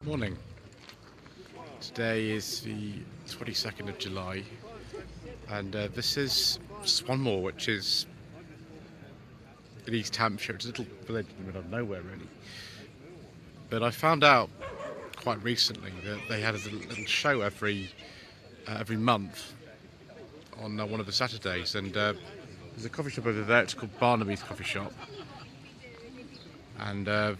Morning. Today is the 22nd of July and this is Swanmore, which is in East Hampshire. It's a little village in the middle of nowhere really. But I found out quite recently that they had a little show every month on one of the Saturdays, and there's a coffee shop over there. It's called Barnaby's coffee shop, and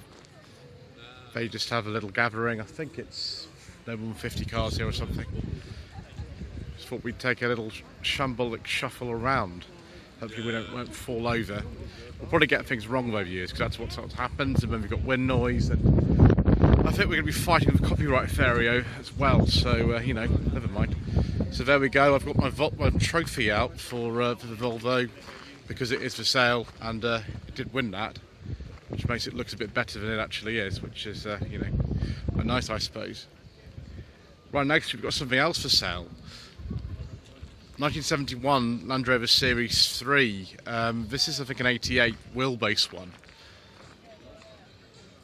they just have a little gathering. I think it's no more than 50 cars here or something. Just thought we'd take a little shambolic shuffle around. Hopefully we won't fall over. We'll probably get things wrong over years because that's what sort of happens, and then we've got wind noise, and I think we're going to be fighting with copyright Fario as well, so you know, never mind. So there we go. I've got my trophy out for the Volvo because it is for sale, and it did win that, which makes it look a bit better than it actually is, which is you know, quite nice, I suppose. Right, next we've got something else for sale. 1971 Land Rover Series 3. This is, I think, an 88 wheelbase one.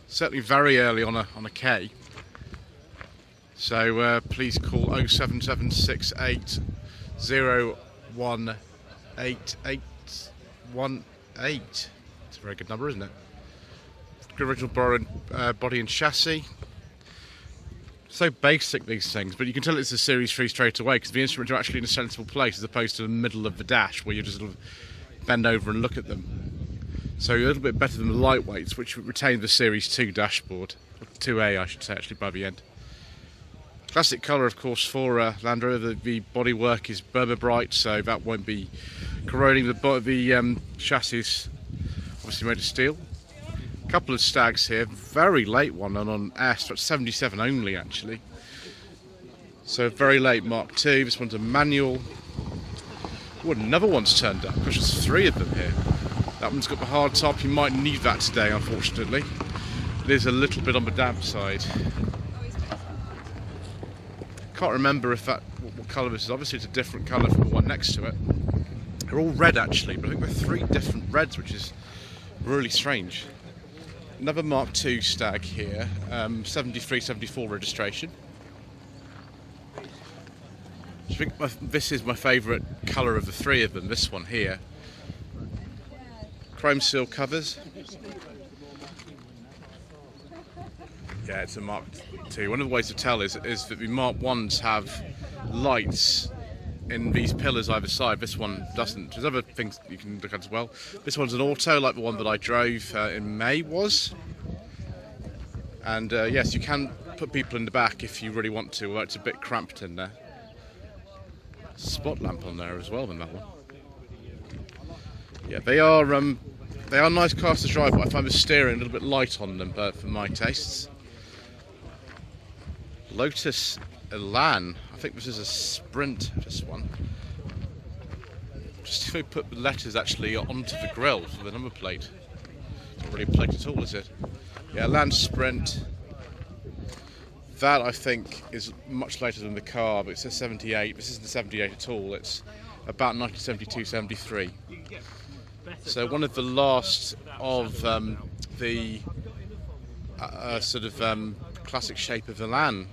Certainly very early on a K. So please call 07768 018818. It's a very good number, isn't it? Original body and chassis. So basic, these things, but you can tell it's a Series 3 straight away because the instruments are actually in a sensible place as opposed to the middle of the dash where you just sort of bend over and look at them. So a little bit better than the lightweights, which retain the Series 2 dashboard, or 2A I should say actually by the end. Classic colour, of course, for Land Rover. The bodywork is Berber bright, so that won't be corroding. The chassis obviously made of steel. Couple of stags here, very late one, and on S, that's 77 only actually. So very late Mark II. This one's a manual. Oh, another one's turned up. There's 3 of them here. That one's got the hard top. You might need that today, unfortunately. It is a little bit on the damp side. Can't remember if what colour this is. Obviously it's a different colour from the one next to it. They're all red actually, but I think they're 3 different reds, which is really strange. Another Mark II stag here, 73, 74 registration. I think this is my favourite colour of the 3 of them, this one here. Chrome seal covers. Yeah, it's a Mark II. One of the ways to tell is that the Mark 1s have lights in these pillars either side. This one doesn't. There's other things you can look at as well. This one's an auto, like the one that I drove in May was. And yes, you can put people in the back if you really want to. It's a bit cramped in there. Spot lamp on there as well than that one. Yeah, they are nice cars to drive, but I find the steering a little bit light on them, for my tastes. Lotus Elans. I think this is a Sprint, this one. Just if we put the letters actually onto the grille for the number plate. It's not really a plate at all, is it? Yeah, Elans Sprint. That, I think, is much later than the car, but it says 78. This isn't 78 at all. It's about 1972, 73. So one of the last of the sort of classic shape of the Elan.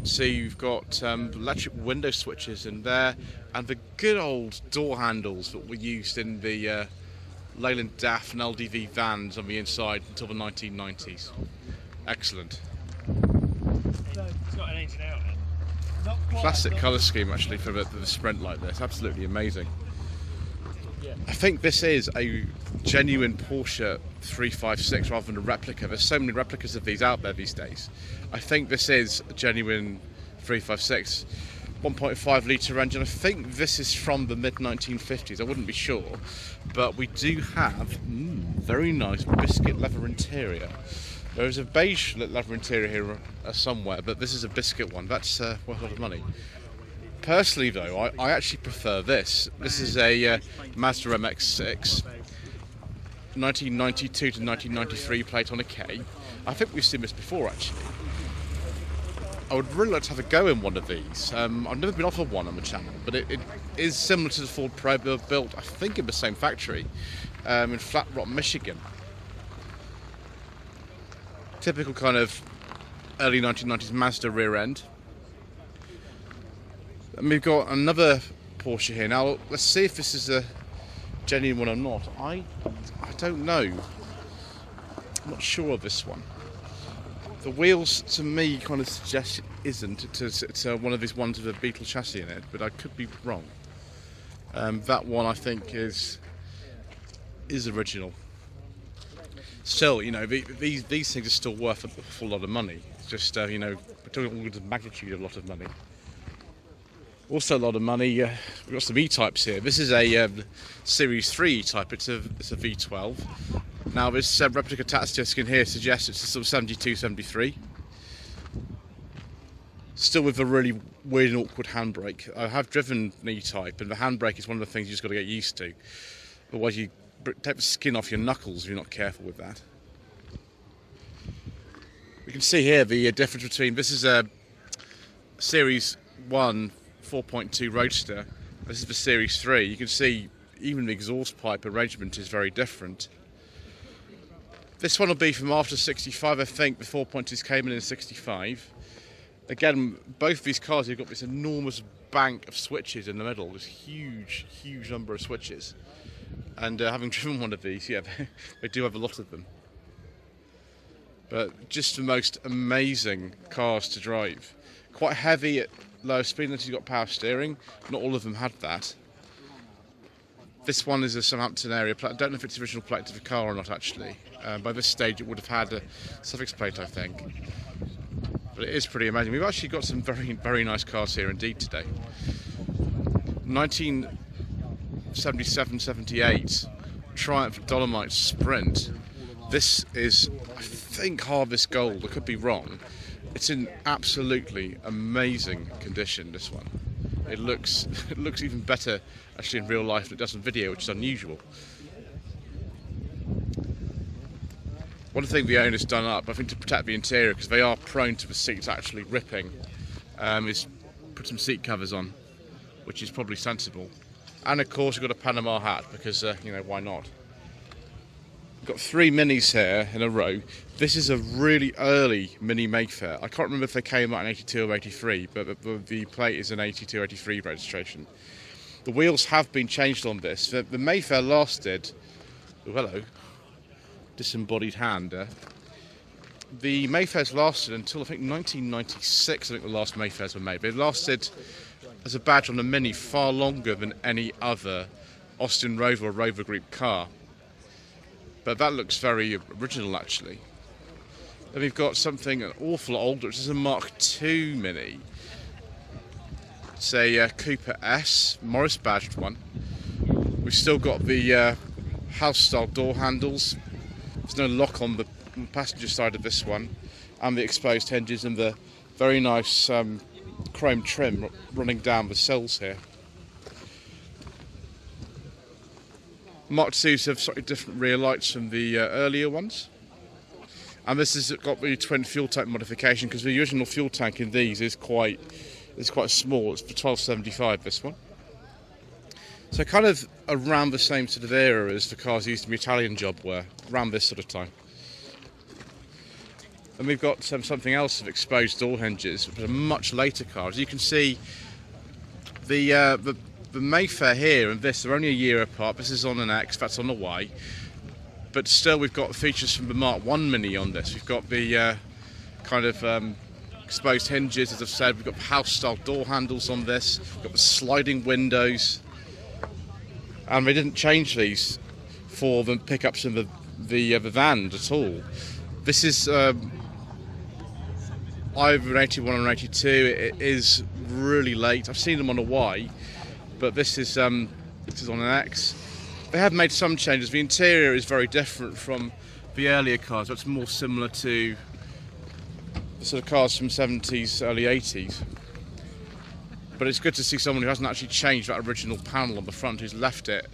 See, you've got electric window switches in there, and the good old door handles that were used in the Leyland DAF and LDV vans on the inside until the 1990s. Excellent. Classic colour scheme actually for the Sprint like this. Absolutely amazing. I think this is a genuine Porsche 356 rather than a replica. There's so many replicas of these out there these days. I think this is a genuine 356. 1.5 litre engine. I think this is from the mid-1950s. I wouldn't be sure. But we do have very nice biscuit leather interior. There is a beige leather interior here somewhere, but this is a biscuit one. That's worth a lot of money. Personally though, I actually prefer this. This is a Mazda MX-6, 1992 to 1993 plate on a K. I think we've seen this before actually. I would really like to have a go in one of these. I've never been offered one on the channel, but it is similar to the Ford Pro built, I think, in the same factory in Flat Rock, Michigan. Typical kind of early 1990s Mazda rear end. And we've got another Porsche here. Now, let's see if this is a genuine one or not. I don't know. I'm not sure of this one. The wheels, to me, kind of suggest it isn't. It's one of these ones with a Beetle chassis in it, but I could be wrong. That one, I think, is original. Still, you know, these things are still worth a full lot of money. It's just, you know, we're talking all the magnitude of a lot of money. Also a lot of money, we've got some E-types here. This is a Series 3 E-type, it's a V12. Now this replica tax disc in here suggests it's a sort of 72, 73. Still with a really weird and awkward handbrake. I have driven an E-type, and the handbrake is one of the things you just got to get used to. Otherwise you take the skin off your knuckles if you're not careful with that. We can see here the difference between, this is a Series 1 4.2 Roadster, this is the Series 3. You can see even the exhaust pipe arrangement is very different. This one will be from after 65, I think. The 4.2s came in 65. Again, both of these cars have got this enormous bank of switches in the middle, this huge number of switches. And having driven one of these, yeah, they do have a lot of them. But just the most amazing cars to drive. Quite heavy at low speed unless you've got power steering. Not all of them had that. This one is a Southampton area plate. I don't know if it's the original plate of the car or not, actually. By this stage it would have had a suffix plate, I think. But it is pretty amazing. We've actually got some very nice cars here indeed today. 1977-78 Triumph Dolomite Sprint. This is, I think, Harvest Gold. I could be wrong. It's in absolutely amazing condition, this one. It looks even better actually in real life than it does in video, which is unusual. One thing the owner's done up, I think, to protect the interior, because they are prone to the seats actually ripping, is put some seat covers on, which is probably sensible. And of course, we've got a Panama hat, because you know, why not? We've got 3 minis here in a row. This is a really early Mini Mayfair. I can't remember if they came out in 82 or 83, but the plate is an 82 83 registration. The wheels have been changed on this. The Mayfair lasted, oh hello, disembodied hand. The Mayfairs lasted until I think 1996. I think the last Mayfairs were made. They lasted as a badge on a Mini far longer than any other Austin Rover or Rover Group car. But that looks very original, actually. Then we've got something an awful lot older, which is a Mark II Mini. It's a Cooper S, Morris badged one. We've still got the house-style door handles. There's no lock on the passenger side of this one, and the exposed hinges and the very nice chrome trim running down the sills here. Mark IIs have slightly different rear lights from the earlier ones. And this has got the twin fuel tank modification, because the original fuel tank in these is quite small. It's the 1275, this one. So kind of around the same sort of era as the cars used in the Italian job were, around this sort of time. And we've got something else of exposed door hinges, which are much later cars. You can see the Mayfair here and this are only a year apart. This is on an X, that's on a Y. But still, we've got features from the Mark I Mini on this. We've got the kind of exposed hinges, as I've said. We've got house-style door handles on this. We've got the sliding windows. And they didn't change these for the pickups in the van at all. This is either an 81 or an 82. It is really late. I've seen them on a Y, but this is on an X. They have made some changes. The interior is very different from the earlier cars. It's more similar to the sort of cars from 70s, early 80s. But it's good to see someone who hasn't actually changed that original panel on the front, who's left it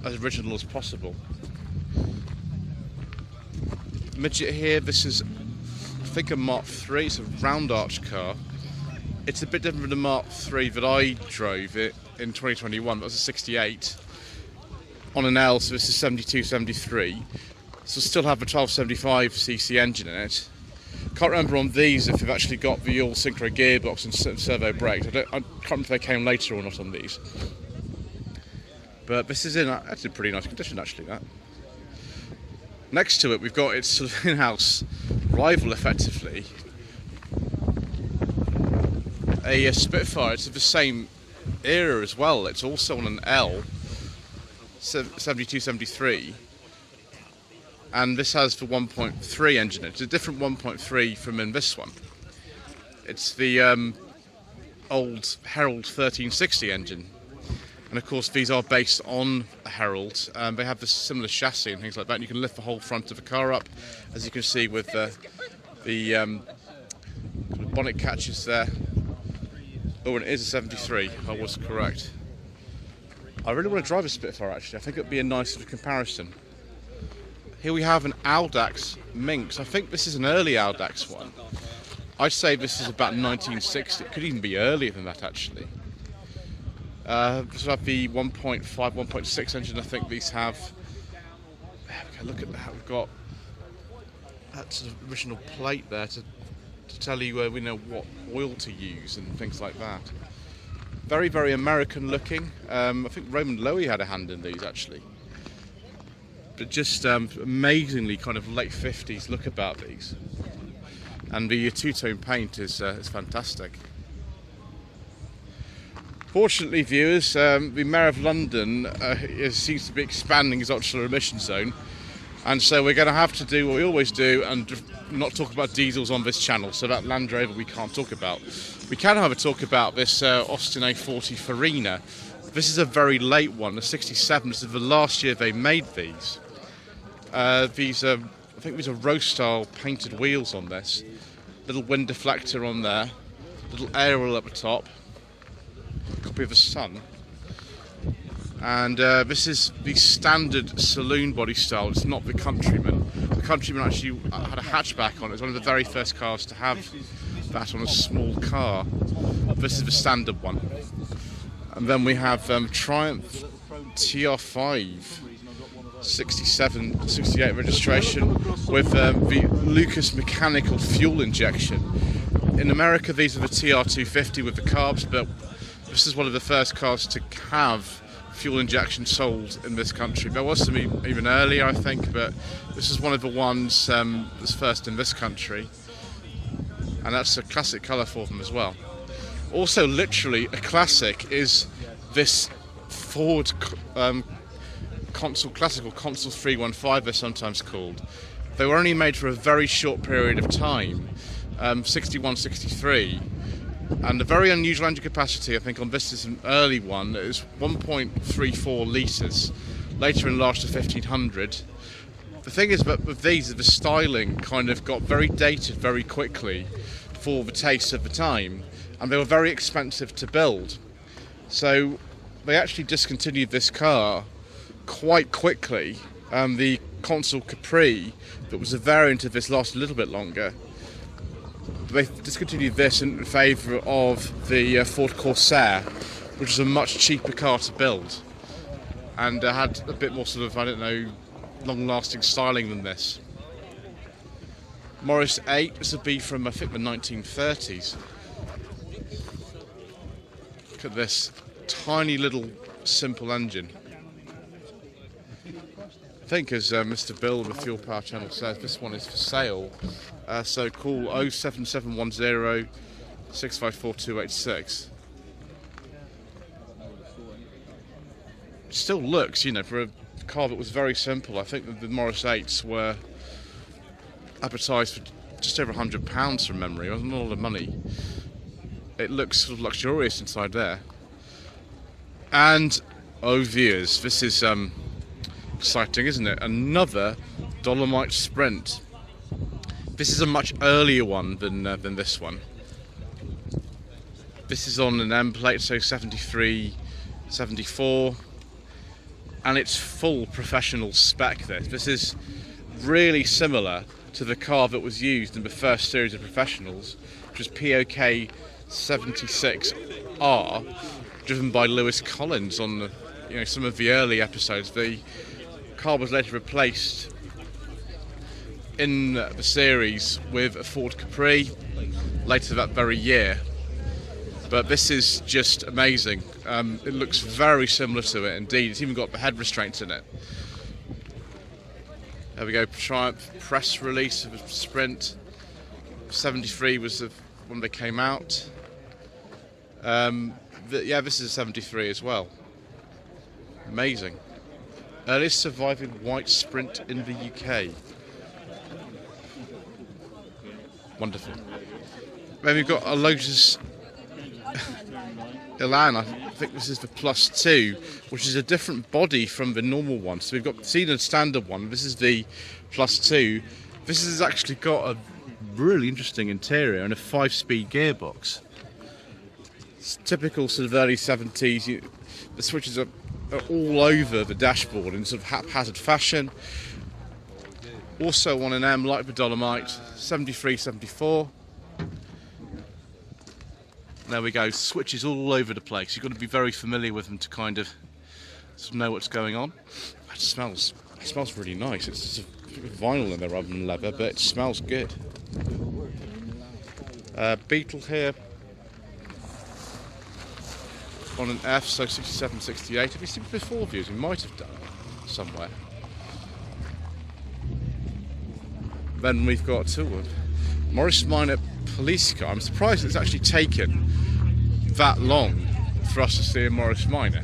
as original as possible. Midget here, this is, I think, a Mark III. It's a round arch car. It's a bit different from the Mark III that I drove it in 2021. That was a 68 on an L, so this is 72, 73. So still have a 1275cc engine in it. Can't remember on these if they've actually got the all synchro gearbox and servo brakes. I can't remember if they came later or not on these. But this is that's in pretty nice condition actually. That. Next to it, we've got its sort of in-house rival, effectively, a Spitfire. It's of the same era as well. It's also on an L 72-73. And this has the 1.3 engine. It's a different 1.3 from in this one. It's the old Herald 1360 engine. And of course these are based on a Herald. They have this similar chassis and things like that. And you can lift the whole front of the car up, as you can see with the bonnet catches there. Oh, and it is a 73, I was correct. I really want to drive a Spitfire actually. I think it would be a nice sort of comparison. Here we have an Audax Minx. I think this is an early Audax one. I'd say this is about 1960. It could even be earlier than that actually. This will have the 1.5, 1.6 engine I think these have. Okay, look at that. We've got that sort of original plate there to tell you we know what oil to use and things like that. Very, very American looking. I think Roman Lowy had a hand in these actually. But just amazingly kind of late 50s look about these. And the two-tone paint is fantastic. Fortunately, viewers, the Mayor of London seems to be expanding his ultra emission zone. And so we're going to have to do what we always do and not talk about diesels on this channel. So that Land Rover we can't talk about. We can, however, talk about this Austin A40 Farina. This is a very late one, a 67. This is the last year they made these. I think these are road-style painted wheels on this. Little wind deflector on there. Little aerial at the top. Copy of the sun. And this is the standard saloon body style. It's not the Countryman. The Countryman actually had a hatchback on it. It's one of the very first cars to have that on a small car. This is the standard one. And then we have Triumph TR5 67, 68 registration with the Lucas mechanical fuel injection. In America these are the TR250 with the carbs, but this is one of the first cars to have fuel injection sold in this country. There was some even earlier I think, but this is one of the ones that's first in this country. And that's a classic colour for them as well. Also literally a classic is this Ford Consul Classic, or Consul 315 they're sometimes called. They were only made for a very short period of time, 61, 63, and a very unusual engine capacity I think on this is an early one. It is 1.34 litres, later enlarged to 1500. The thing is that with these, the styling kind of got very dated very quickly for the taste of the time, and they were very expensive to build. So they actually discontinued this car quite quickly. The Consul Capri, that was a variant of this, lasted a little bit longer. They discontinued this in favour of the Ford Corsair, which is a much cheaper car to build and had a bit more sort of, I don't know, long-lasting styling than this. Morris 8, this would be from I think the 1930s. Look at this tiny little simple engine. I think, as Mr. Bill of the Fuel Power channel says, this one is for sale. So call 07710 654 286. Still looks, you know, for a car that was very simple. I think that the Morris 8s were advertised for just over £100 from memory. It wasn't a lot of money. It looks sort of luxurious inside there. And, oh viewers, this is exciting, isn't it? Another Dolomite Sprint. This is a much earlier one than this one. This is on an M plate, so 73, 74, and it's full professional spec. This is really similar to the car that was used in the first series of professionals, which was POK 76R, driven by Lewis Collins on the, some of the early episodes. The car was later replaced in the series with a Ford Capri later that very year. But this is just amazing. It looks very similar to it indeed. It's even got the head restraints in it. There we go, Triumph press release of a Sprint. 73 was the one they came out. Yeah, this is a 73 as well. Amazing. Earliest surviving white Sprint in the UK. Wonderful. Then we've got a Lotus Elan. I think this is the Plus 2, which is a different body from the normal one. So we've got seen a standard one. This is the Plus 2. This has actually got a really interesting interior and a 5-speed gearbox. It's typical sort of early 70s. The switches are all over the dashboard in sort of haphazard fashion. Also on an M like the Dolomite, 73, 74. There we go, switches all over the place. You've got to be very familiar with them to kind of know what's going on. It smells really nice. It's sort of vinyl in there rather than leather, but it smells good. Beetle here on an F, so 67, 68. Have you seen before views? We might have done somewhere. Then we've got Morris Minor police car. I'm surprised it's actually taken that long for us to see a Morris Minor.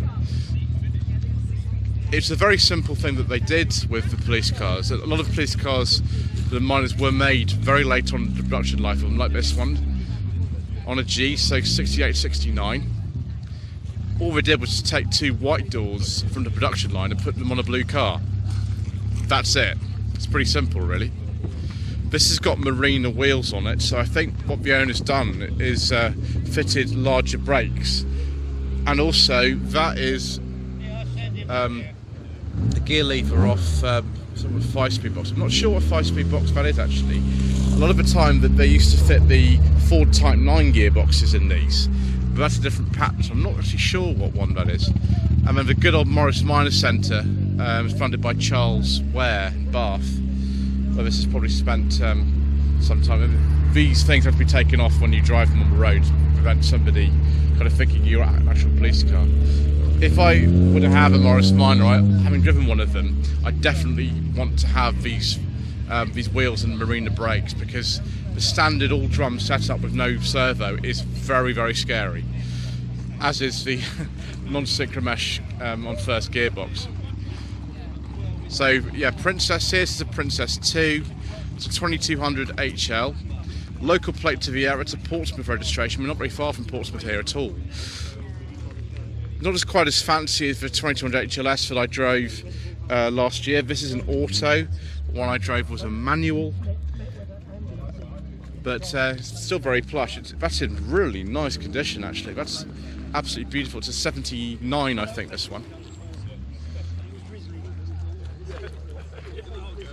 It's a very simple thing that they did with the police cars. A lot of police cars, the Minors, were made very late on in the production life of them, like this one, on a G, so 68, 69. All they did was to take 2 white doors from the production line and put them on a blue car. That's it. It's pretty simple, really. This has got Marina wheels on it, so I think what the owner's done is fitted larger brakes. And also, that is the gear lever off sort of a 5-speed box. I'm not sure what 5-speed box that is actually. A lot of the time that they used to fit the Ford Type 9 gearboxes in these, but that's a different pattern, so I'm not actually sure what one that is. And then the good old Morris Minor Centre was funded by Charles Ware in Bath, where this is probably spent some time. These things have to be taken off when you drive them on the road to prevent somebody kind of thinking you're an actual police car. If I were to have a Morris Minor, having driven one of them, I definitely want to have these wheels and Marina brakes, because the standard all-drum setup with no servo is very, very scary, as is the non-synchromesh on first gearbox. So yeah, Princess here, this is a Princess 2, it's a 2200 HL, local plate to the area, it's a Portsmouth registration. We're not very far from Portsmouth here at all. Not as quite as fancy as the 2200 HLS that I drove last year. This is an auto, the one I drove was a manual, but it's still very plush. That's in really nice condition actually, that's absolutely beautiful. It's a 79 I think, this one.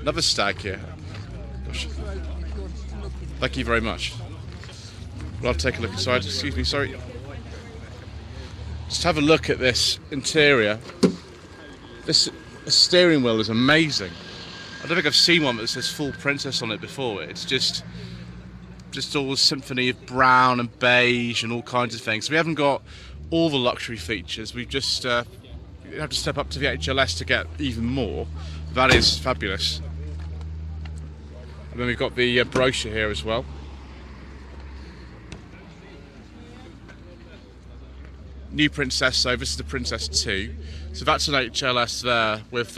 Another Stag here. Gosh. Thank you very much. Well, I'll take a look inside. Excuse me, sorry. Just have a look at this interior. This steering wheel is amazing. I don't think I've seen one that says full Princess on it before. It's just all a symphony of brown and beige and all kinds of things. So we haven't got all the luxury features. We've just you have to step up to the HLS to get even more. That is fabulous. And then we've got the brochure here as well. New Princess, so this is the Princess 2. So that's an HLS there with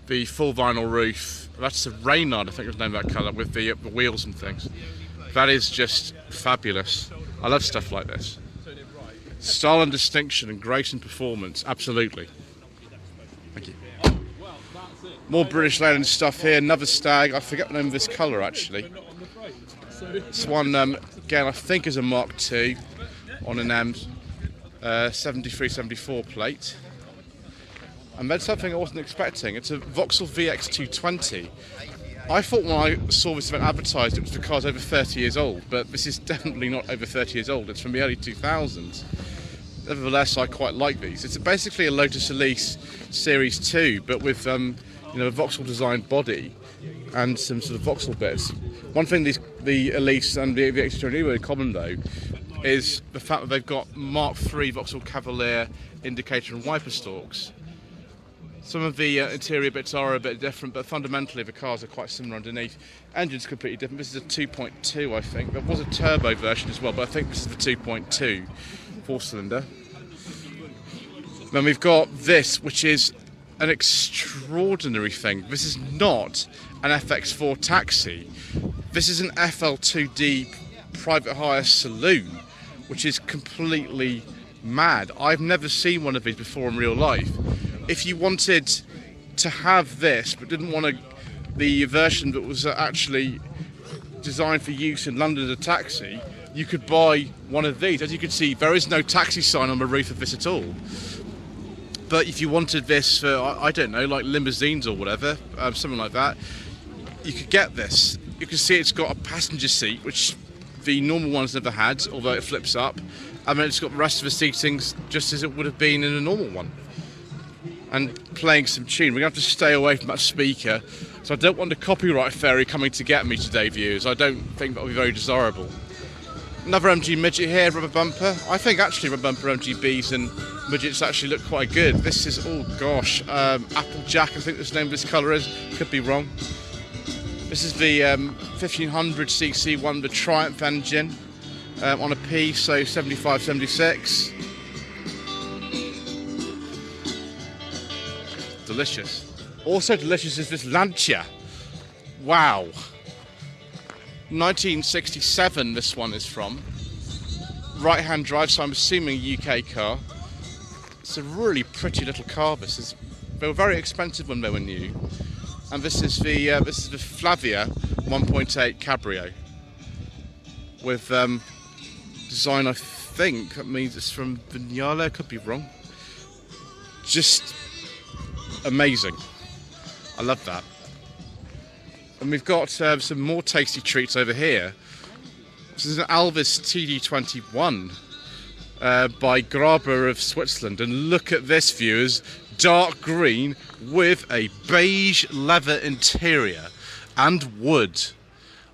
the full vinyl roof. That's a Reynard, I think was named that colour, with the wheels and things. That is just fabulous. I love stuff like this. Style and distinction and grace and performance, absolutely. Thank you. More British Leyland stuff here, another Stag. I forget the name of this colour actually. This one, again, I think is a Mark II on an 73, 74 plate. And then something I wasn't expecting. It's a Vauxhall VX220. I thought when I saw this event advertised it was the car's over 30 years old, but this is definitely not over 30 years old. It's from the early 2000s. Nevertheless, I quite like these. It's basically a Lotus Elise Series 2, but with a Vauxhall designed body. and some sort of Vauxhall bits. One thing the Elise and the XC20 are in common though is the fact that they've got Mark III Vauxhall Cavalier indicator and wiper stalks. Some of the interior bits are a bit different, but fundamentally the cars are quite similar underneath. Engine's completely different. This is a 2.2, I think. There was a turbo version as well, but I think this is the 2.2 4-cylinder. Then we've got this, which is an extraordinary thing. This is not an FX4 taxi. This is an FL2D private hire saloon, which is completely mad. I've never seen one of these before in real life. If you wanted to have this but didn't want the version that was actually designed for use in London as a taxi, you could buy one of these. As you can see, there is no taxi sign on the roof of this at all. But if you wanted this for, I don't know, like limousines or whatever, something like that, you could get this. You can see it's got a passenger seat, which the normal one's never had, although it flips up. And then it's got the rest of the seatings just as it would have been in a normal one. And playing some tune. We're going to have to stay away from that speaker, so I don't want a copyright fairy coming to get me today, viewers. I don't think that will be very desirable. Another MG midget here, rubber bumper. I think actually rubber bumper MGBs and midgets actually look quite good. This is, oh gosh, Applejack, I think the name of this colour is. Could be wrong. This is the 1500cc one, the Triumph engine on a P, so 75, 76. Delicious. Also delicious is this Lancia. Wow. 1967 this one is from. Right hand drive, so I'm assuming a UK car. It's a really pretty little car. They were very expensive when they were new. And this is the Flavia 1.8 Cabrio. With design, I think that means it's from Vignale, could be wrong. Just amazing. I love that. And we've got some more tasty treats over here. This is an Alvis TD21 by Graber of Switzerland. And look at this, viewers. Dark green with a beige leather interior and wood.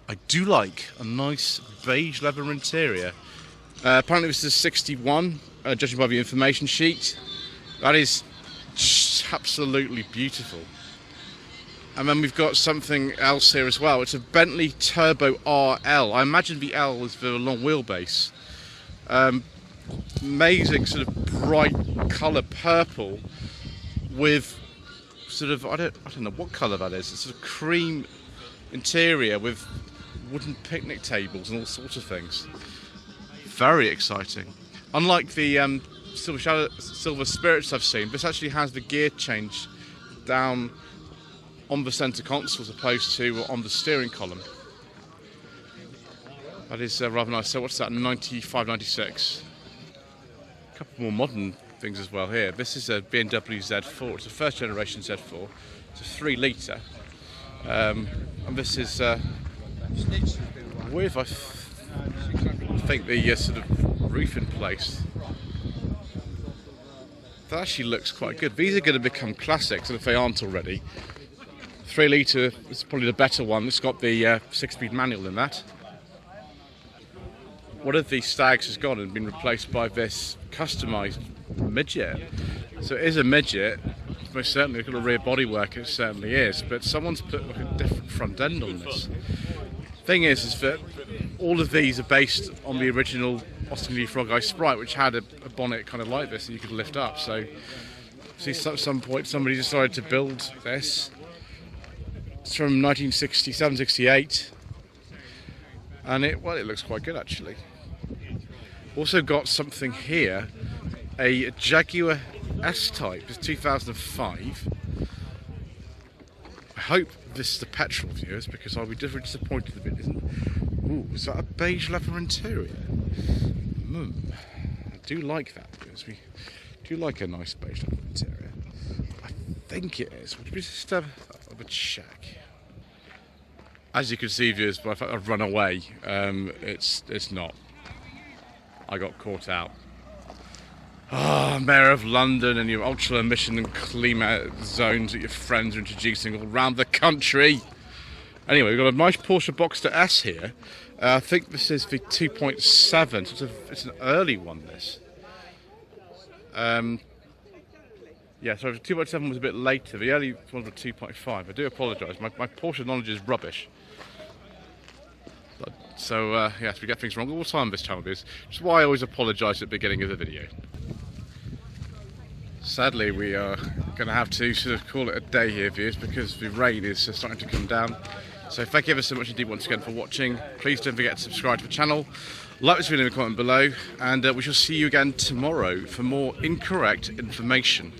I do like a nice beige leather interior. Apparently this is 61, judging by the information sheet. That is absolutely beautiful. And then we've got something else here as well. It's a Bentley Turbo RL. I imagine the L is the long wheelbase. Amazing sort of bright colour purple with sort of, I don't know what colour that is. It's sort of cream interior with wooden picnic tables and all sorts of things. Very exciting. Unlike the Silver Spirits I've seen, this actually has the gear change down on the centre console as opposed to on the steering column. That is rather nice. So what's that, 95, 96? A couple more modern things as well here. This is a BMW Z4. It's a first generation Z4. It's a 3 litre. And this is with, I think, the sort of roof in place. That actually looks quite good. These are going to become classics, and if they aren't already. 3 litre is probably the better one. It's got the 6-speed manual in that. One of these Stags has gone and been replaced by this customised midget. So it is a midget. Most certainly, look at the rear bodywork, it certainly is. But someone's put like a different front end on this. Thing is that all of these are based on the original Austin A40 Frog Eye Sprite, which had a bonnet kind of like this that you could lift up. So, see, at some point somebody decided to build this. It's from 1967, 68, and it looks quite good actually. Also got something here, a Jaguar S-type. It's 2005. I hope this is the petrol, viewers, because I'll be very disappointed if it isn't. Ooh, is that a beige leather interior? I do like that, viewers. We do like a nice beige leather interior. I think it is. Would we just have a check? As you can see, viewers, by the fact I've run away, it's not. I got caught out. Mayor of London and your ultra emission and clean out zones that your friends are introducing all around the country. Anyway, we've got a nice Porsche Boxster S here. I think this is the 2.7, so it's an early one, this. Yeah, so the 2.7 was a bit later. The early one was 2.5. I do apologise. My Porsche knowledge is rubbish. So, yes, we get things wrong all the time on this channel, which is why I always apologise at the beginning of the video. Sadly, we are going to have to sort of call it a day here, viewers, because the rain is starting to come down. So thank you ever so much indeed once again for watching. Please don't forget to subscribe to the channel, like this video in the comment below, and we shall see you again tomorrow for more incorrect information.